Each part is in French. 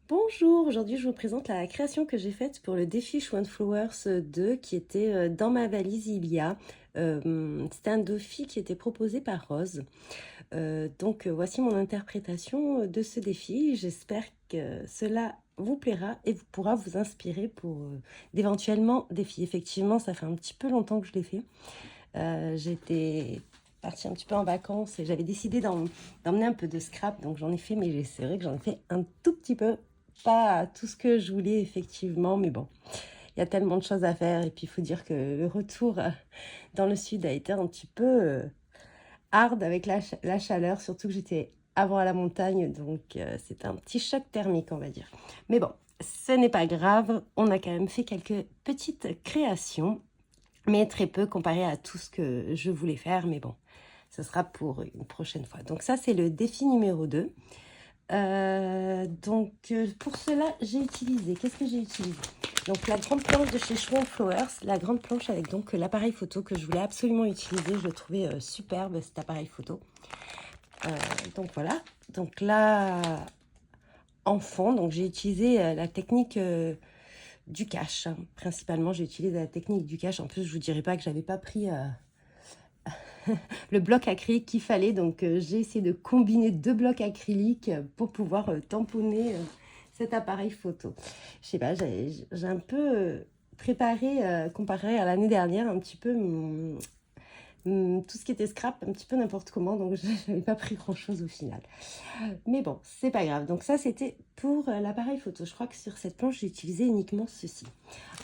Bonjour, aujourd'hui je vous présente la création que j'ai faite pour le défi Show and Flowers 2 qui était dans ma valise il y a. C'était un défi qui était proposé par Rose. Voici mon interprétation de ce défi. J'espère que cela vous plaira et vous pourra vous inspirer pour d'éventuellement défis. Effectivement, ça fait un petit peu longtemps que je l'ai fait. J'étais partie un petit peu en vacances et j'avais décidé d'emmener un peu de scrap, donc j'en ai fait, mais c'est vrai que j'en ai fait un tout petit peu, pas tout ce que je voulais effectivement, mais bon, il y a tellement de choses à faire et puis il faut dire que le retour dans le sud a été un petit peu hard avec la chaleur, surtout que j'étais avant à la montagne, donc c'était un petit choc thermique, on va dire. Mais bon, ce n'est pas grave, on a quand même fait quelques petites créations mais très peu comparé à tout ce que je voulais faire, mais bon, ce sera pour une prochaine fois. Donc ça, c'est le défi numéro 2. Pour cela, j'ai utilisé, qu'est-ce que j'ai utilisé? Donc la grande planche de chez Show Flowers, la grande planche avec donc l'appareil photo que je voulais absolument utiliser, je le trouvais superbe cet appareil photo. Donc voilà, donc là, en fond, donc j'ai utilisé la technique du cache. Principalement, j'ai utilisé la technique du cache. En plus, je vous dirai pas que j'avais pas pris le bloc acrylique qu'il fallait. Donc, j'ai essayé de combiner deux blocs acryliques pour pouvoir tamponner cet appareil photo. Je sais pas, j'ai un peu préparé, comparé à l'année dernière, un petit peu tout ce qui était scrap, un petit peu n'importe comment. Donc, je n'avais pas pris grand-chose au final. Mais bon, c'est pas grave. Donc ça, c'était pour l'appareil photo. Je crois que sur cette planche, j'ai utilisé uniquement ceci.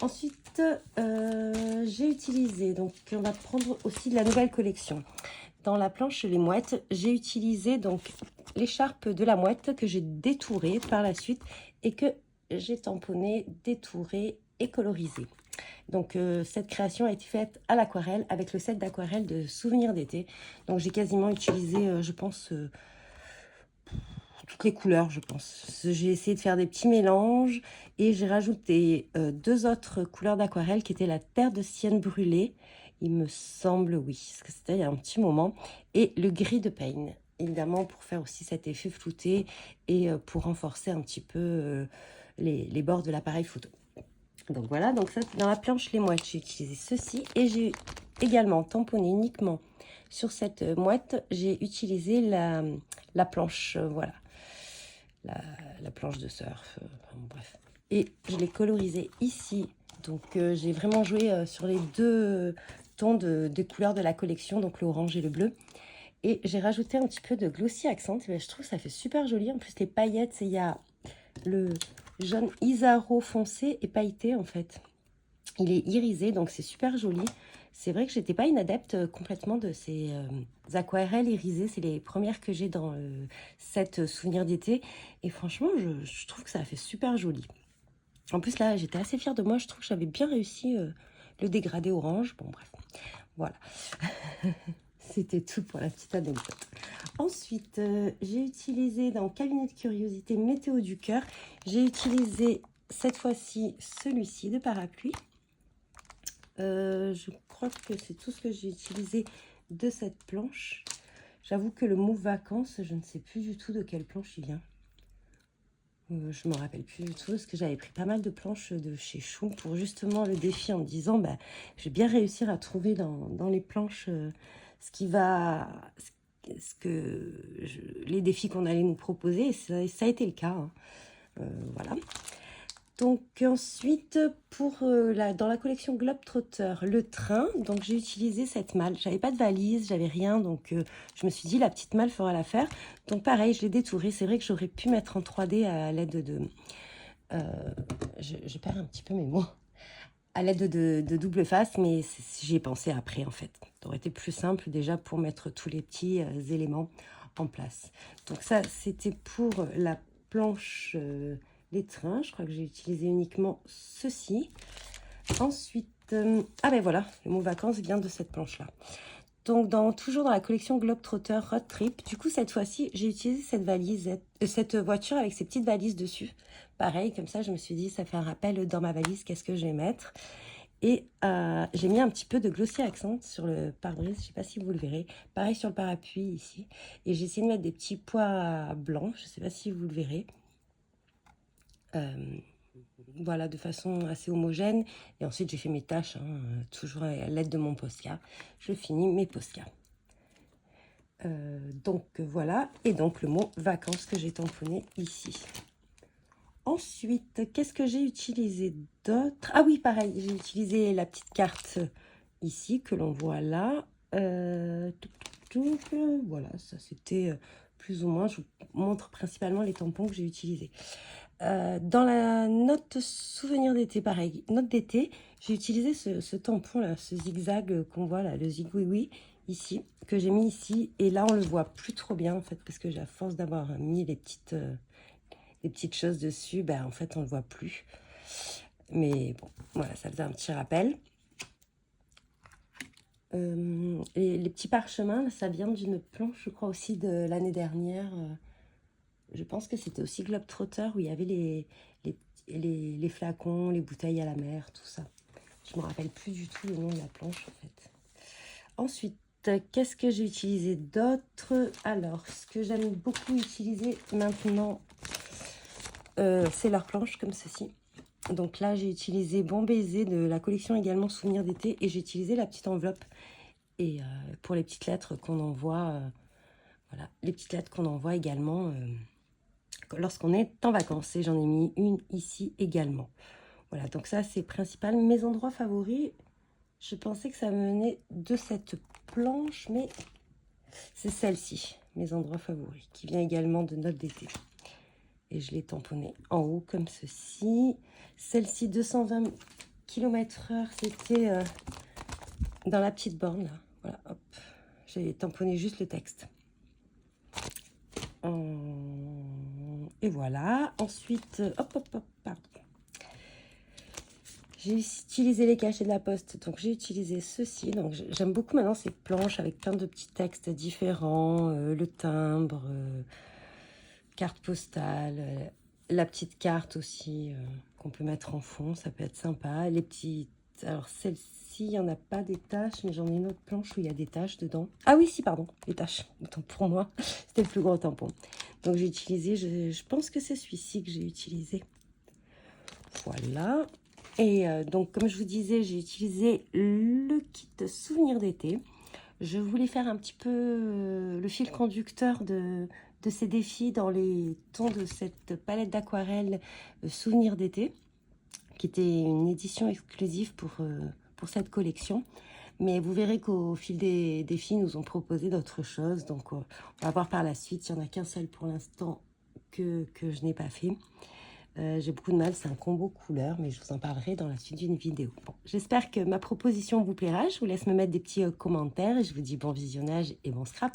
Ensuite, j'ai utilisé, donc on va prendre aussi de la nouvelle collection. Dans la planche Les Mouettes, j'ai utilisé donc l'écharpe de la mouette que j'ai détourée par la suite et que j'ai tamponné, détouré et colorisé. Donc cette création a été faite à l'aquarelle avec le set d'aquarelle de Souvenirs d'été. Donc j'ai quasiment utilisé, je pense, toutes les couleurs, je pense. J'ai essayé de faire des petits mélanges et j'ai rajouté deux autres couleurs d'aquarelle qui étaient la terre de sienne brûlée, il me semble, oui, parce que c'était il y a un petit moment, et le gris de Pain, évidemment pour faire aussi cet effet flouté et pour renforcer un petit peu les bords de l'appareil photo. Donc voilà, donc ça dans la planche Les Mouettes, j'ai utilisé ceci et j'ai également tamponné uniquement sur cette mouette, j'ai utilisé la planche, voilà, la planche de surf, bref. Et je l'ai colorisé ici, donc j'ai vraiment joué sur les deux tons des couleurs de la collection, donc l'orange et le bleu. Et j'ai rajouté un petit peu de glossy accent, et je trouve que ça fait super joli. En plus les paillettes, il y a le jaune Isaro foncé et pailleté en fait. Il est irisé, donc c'est super joli. C'est vrai que j'étais pas une adepte complètement de ces aquarelles irisées. C'est les premières que j'ai dans cette souvenir d'été. Et franchement, je trouve que ça a fait super joli. En plus, là, j'étais assez fière de moi. Je trouve que j'avais bien réussi le dégradé orange. Bon, bref, voilà. C'était tout pour la petite anecdote. Ensuite, j'ai utilisé dans Cabinet de curiosité Météo du cœur. J'ai utilisé cette fois-ci celui-ci de parapluie. Je crois que c'est tout ce que j'ai utilisé de cette planche. J'avoue que le mot vacances, je ne sais plus du tout de quelle planche il vient. Je ne me rappelle plus du tout parce que j'avais pris pas mal de planches de chez Chou pour justement le défi en me disant bah, je vais bien réussir à trouver dans les planches ce qui va, les défis qu'on allait nous proposer et ça a été le cas. Hein. Voilà. Donc ensuite, pour dans la collection Globetrotter, le train, donc j'ai utilisé cette malle. J'avais pas de valise, j'avais rien, donc je me suis dit la petite malle fera l'affaire. Donc pareil, je l'ai détourée. C'est vrai que j'aurais pu mettre en 3D à l'aide de... je perds un petit peu mes mots. À l'aide de double face, mais j'y ai pensé après en fait. Ça aurait été plus simple déjà pour mettre tous les petits éléments en place. Donc ça, c'était pour la planche... les trains, je crois que j'ai utilisé uniquement ceci. Ensuite, ah ben voilà, le mot vacances vient de cette planche-là. Donc, toujours dans la collection Globetrotter Road Trip, du coup, cette fois-ci, j'ai utilisé cette valise, cette voiture avec ces petites valises dessus. Pareil, comme ça, je me suis dit, ça fait un rappel dans ma valise, qu'est-ce que je vais mettre. Et j'ai mis un petit peu de glossy accent sur le pare-brise, je ne sais pas si vous le verrez. Pareil sur le parapluie ici. Et j'ai essayé de mettre des petits pois blancs, je ne sais pas si vous le verrez. Voilà, de façon assez homogène. Et ensuite, j'ai fait mes tâches, hein, toujours à l'aide de mon Posca. Je finis mes Posca. Donc voilà, et donc le mot vacances que j'ai tamponné ici. Ensuite, qu'est-ce que j'ai utilisé d'autre? Ah oui, pareil, j'ai utilisé la petite carte ici que l'on voit là. Voilà, ça c'était plus ou moins, je vous montre principalement les tampons que j'ai utilisés. Dans la note souvenir d'été, pareil, note d'été, j'ai utilisé ce tampon là, ce zigzag qu'on voit là, le zigouiwi ici, que j'ai mis ici. Et là, on le voit plus trop bien en fait, parce que à force d'avoir mis les petites choses dessus, ben, en fait, on le voit plus. Mais bon, voilà, ça faisait un petit rappel. Les petits parchemins, ça vient d'une planche, je crois aussi, de l'année dernière. Je pense que c'était aussi Globetrotter où il y avait les flacons, les bouteilles à la mer, tout ça. Je me rappelle plus du tout le nom de la planche en fait. Ensuite, qu'est-ce que j'ai utilisé d'autre? Alors, ce que j'aime beaucoup utiliser maintenant, c'est leur planche comme ceci. Donc là, j'ai utilisé Bon Baiser de la collection également Souvenirs d'été et j'ai utilisé la petite enveloppe. Et pour les petites lettres qu'on envoie, voilà, les petites lettres qu'on envoie également lorsqu'on est en vacances. Et j'en ai mis une ici également. Voilà, donc ça c'est principal. Mes endroits favoris, je pensais que ça venait de cette planche, mais c'est celle-ci, mes endroits favoris, qui vient également de note d'été. Et je l'ai tamponnée en haut comme ceci. Celle-ci, 220 km/h, c'était dans la petite borne, là. Voilà, hop. J'ai tamponné juste le texte. Et voilà. Ensuite, hop, hop, hop, pardon. J'ai utilisé les cachets de la poste, donc j'ai utilisé ceci. Donc j'aime beaucoup maintenant ces planches avec plein de petits textes différents, le timbre, carte postale, la petite carte aussi qu'on peut mettre en fond, ça peut être sympa. Les petites, alors celle-ci, il n'y en a pas des taches, mais j'en ai une autre planche où il y a des taches dedans. Ah oui, si, pardon, les taches, autant pour moi, c'était le plus gros tampon. Donc j'ai utilisé, je pense que c'est celui-ci que j'ai utilisé. Voilà. Et donc, comme je vous disais, j'ai utilisé le kit souvenir d'été. Je voulais faire un petit peu le fil conducteur de ces défis dans les tons de cette palette d'aquarelle souvenir d'été, qui était une édition exclusive pour cette collection. Mais vous verrez qu'au fil des défis, nous ont proposé d'autres choses. Donc, on va voir par la suite. Il n'y en a qu'un seul pour l'instant que je n'ai pas fait. J'ai beaucoup de mal, c'est un combo couleur, mais je vous en parlerai dans la suite d'une vidéo. Bon, j'espère que ma proposition vous plaira. Je vous laisse me mettre des petits commentaires et je vous dis bon visionnage et bon scrap.